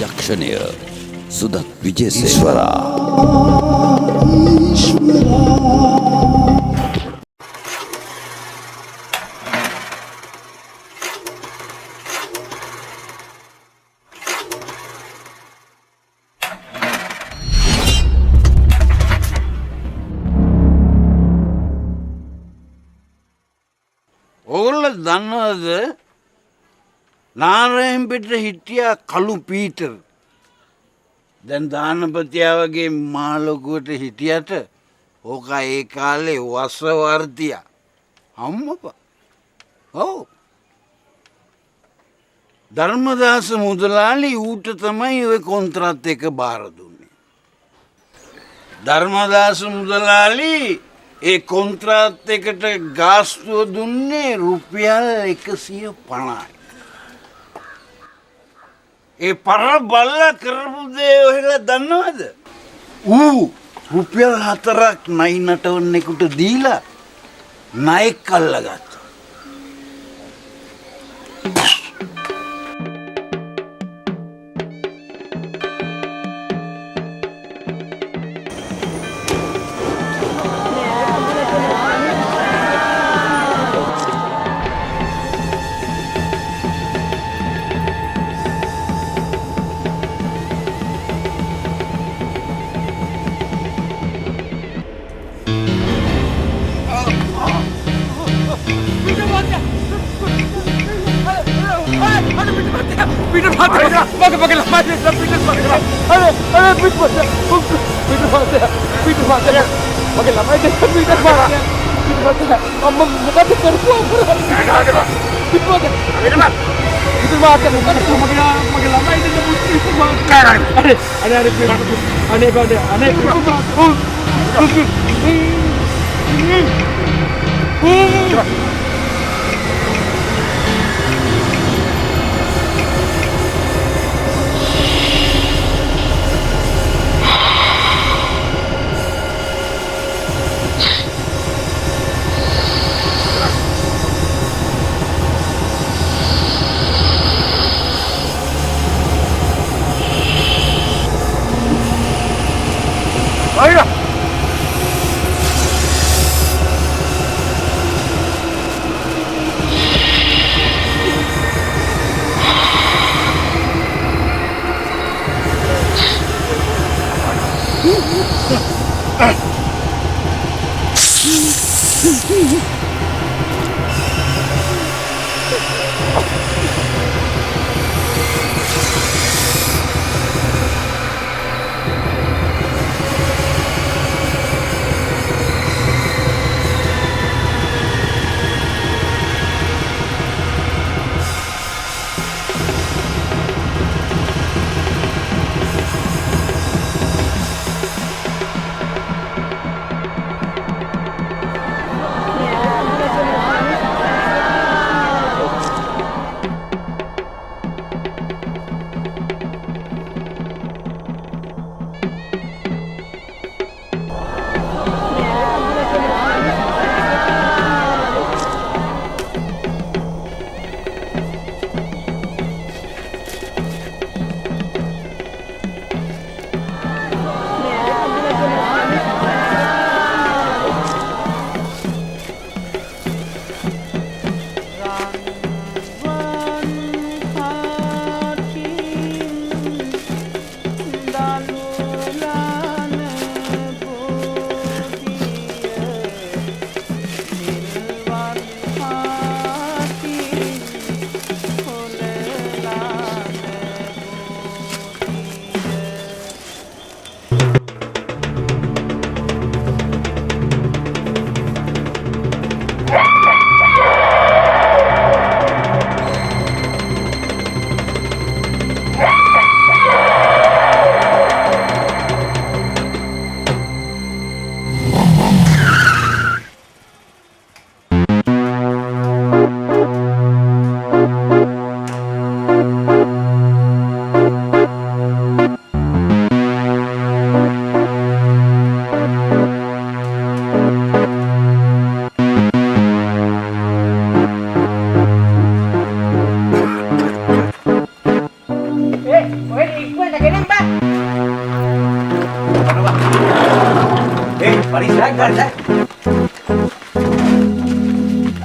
යක්ෂණය සුදත් විජේසේවරා. ඕගොල්ලෝ දන්නවද නාරයන් පිට හිටියා කළු පීටර්. දැන් දානපතියා වගේ මාලොකුවට හිටියට ඕක ඒ කාලේ වසවර්තියා අම්මපා. ඔව් ධර්මදාස මුදලාලි ඌට තමයි ওই කොන්ත්‍රාත් එක බාර දුන්නේ. ධර්මදාස මුදලාලි ඒ කොන්ත්‍රාත් එකට ගාස්තුව දුන්නේ රුපියල් 150යි. ඒ පර බල්ලා කරපු දේ ඔහෙලා දන්නවද? ඌ රුපියල් 4ක් නයි නටවන්නෙකුට දීලා නයෙක් අල්ලගත්තා.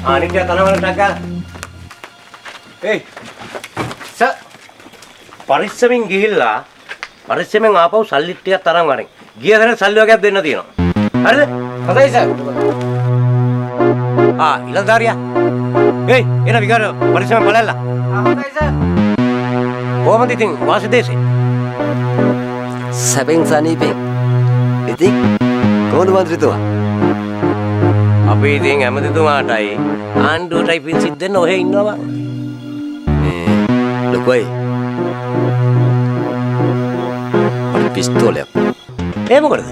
අනිත් තනවල ටක්කා. ඒ සර් පරිස්සමින් ගිහිල්ලා පරිස්සමෙන් ආපහු සල්ලි ටිකක් තරම් වරෙන්. ගිය දරේ සල්ලි වගේක් දෙන්න තියෙනවා. හරිද? හොඳයි සර්. ඉලන්දාරියා. එන විකාර පරිස්සමෙන් බලලා. හොඳයි සර්. කොහොමද ඉතින් වාසිදේශේ? සැපෙන් සනීපෙන්. ඉතින් කොහොමද මන්ත්‍රීතුමා? අපි ඉතින් ඇමතිතුමාටයි ආණ්ඩුවටයි පින් සිද්ධ වෙන්න ඔහෙ ඉන්නවා. ලොකෝයි. මට පිස්තෝලයක්. ඒ මොකටද?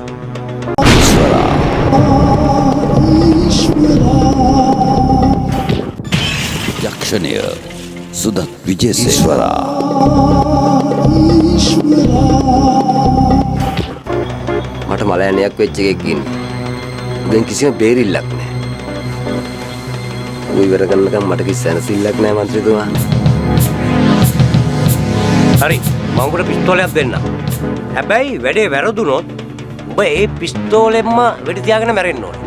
යක්ෂණය සුදත් විජේසේශ්වරා මට මලයනයක් වෙච්ච එකෙක් ඉන්නේ. දැන් කිසිම බේරිල්ලක් නැහැ. ඌ ඉවර කරනකම් මට කිසි සැනසෙල්ලක් නැහැ මන්ත්‍රීතුමා. හරි මම උඹට පිස්තෝලයක් දෙන්න. හැබැයි වැඩේ වැරදුනොත් ඔබ ඒ පිස්තෝලෙන්ම වෙඩි තියාගෙන මැරෙන්න ඕනේ.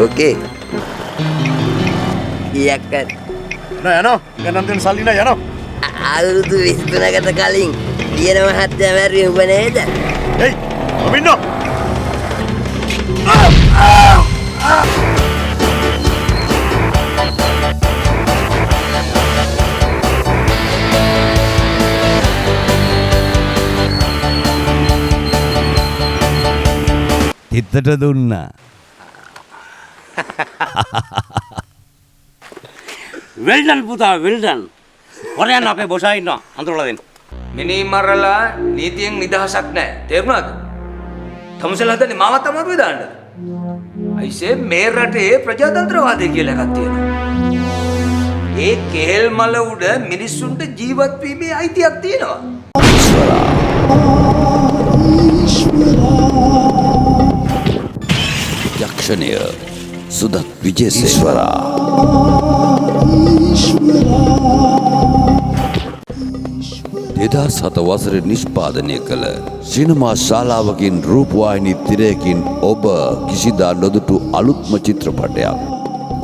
ඕකේ. ඊයක්කත් යනවා ගණන් දෙන්න සල්ලි නෑ යනවා. අවුරුදු 23කට කලින් දියන මහත්තයා මැරුවේ උඹ නේද? එයි අමින්නෝ හිතට දුන්නා. වෙල්ඩන් පුතා වෙල්ඩන්. හොරයන් අපේ බොසා ඉන්නවා. අඳුරලා දෙන්න. මිනී මරලා නීතියෙන් නිදහසක් නැහැ. තේරුණාද? තමුසෙලා හදන්නේ මාවත් අමාරුවේ දාන්න. අයිසේ මේ රටේ ප්‍රජාතන්ත්‍රවාදය කියලා එකක් තියෙනවා. ඒ කෙහෙල් මල උඩ මිනිස්සුන්ට ජීවත් වීමේ අයිතියක් තියෙනවා. යක්ෂණය සුදත් විජේසේශ්වරා දෙදස් 7 වසරේ නිෂ්පාදනය කළ සිනමා ශාලාවකින් රූපවාහිනී තිරයකින් ඔබ කිසිදා නොදුටු අලුත්ම චිත්‍රපටයක්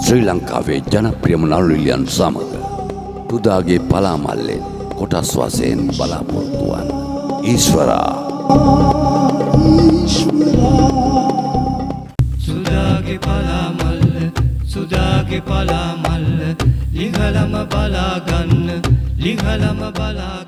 ශ්‍රී ලංකාවේ ජනප්‍රියම නළුනිලියන් සමග තුදාගේ පලාමල්ලෙන් කොටස් වශයෙන් බලාපොරොත්තු වන්න. ඊශ්වරා සුදාගේ පලා මල්ල ලිහලම බලා ගන්න ලිහලම බලා